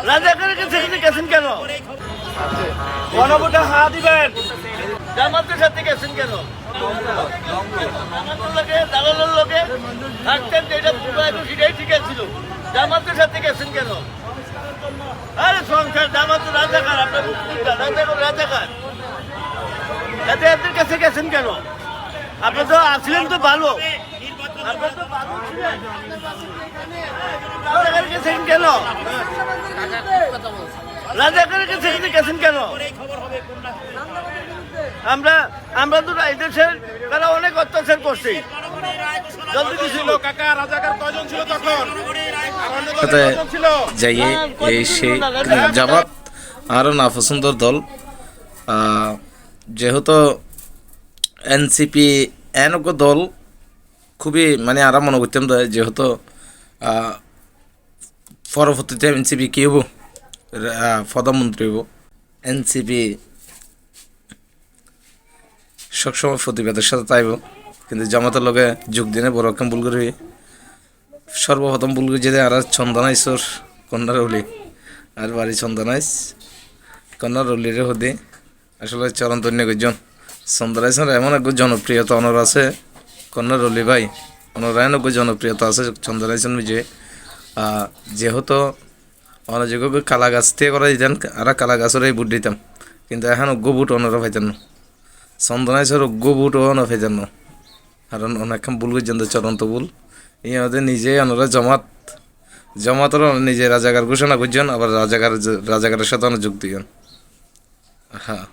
রাজাকারের কাছে গেছেন কেন? গণভোটে হা দিবেন, জামাতের সাথে গেছেন কেন? জামাতের লোকে দালালের লোকে থাকতেন, যেটা সেটাই ঠিক ছিল। জামাতের সাথে গেছেন কেন? আরে সংসার জামাত রাজাকার, আপনার মুক্তিটা রাজাকার, এতে এদের কাছে গেছেন কেন? আপনি তো আসলেন তো ভালো, আপনি তো ভালো ছিলেন, রাজাকারের কাছে কেন? রাজাকারের কাছে গেছেন কেন? আমরা তো এই দেশের তারা অনেক অত্যাচার করছে। যাইয়ে এই সেই জামাত আরও না পছন্দর দল, যেহেতু এনসিপি এনেক দল খুবই মানে আরাম মনে করতাম, যেহেতু পরবর্তীতে এনসিপি কি হব, প্রধানমন্ত্রী হব। এনসিপি সবসময় প্রতিবাদের সাথে তাইব, কিন্তু জামাতের লগে যোগ দিনে বড় রকম ভুল করি। সর্বপ্রথম ভুল করি যে আর চন্দনাইছর কন্যার হলি আর বাড়ি চন্দনাইস কন্যার হলিরে হদি আসলে চরন্তন্য একজন চন্দনাইছর এমন এক জনপ্রিয়তা অনর আছে। কন্যার হলি ভাই অনরায়ণ জনপ্রিয়তা আছে চন্দনাইছন বিজয়ে, যেহেতু অনযোগ্য কালা গাছ থেকে করা দিতেন আর কালা গাছের বুট দিতাম, কিন্তু এখন অজ্ঞ বুট অনরা পাইতেন না। চন্দনাইছর অজ্ঞ বুট ও না পাইতেন না, কারণ অনেক ভুল করছেন চরন্ত ভুল। ইহাদের নিজে ওনারা জমাতের নিজে রাজাকার ঘোষণা করছেন, আবার রাজাকারের সাথে যোগ দিয়েন। হ্যাঁ।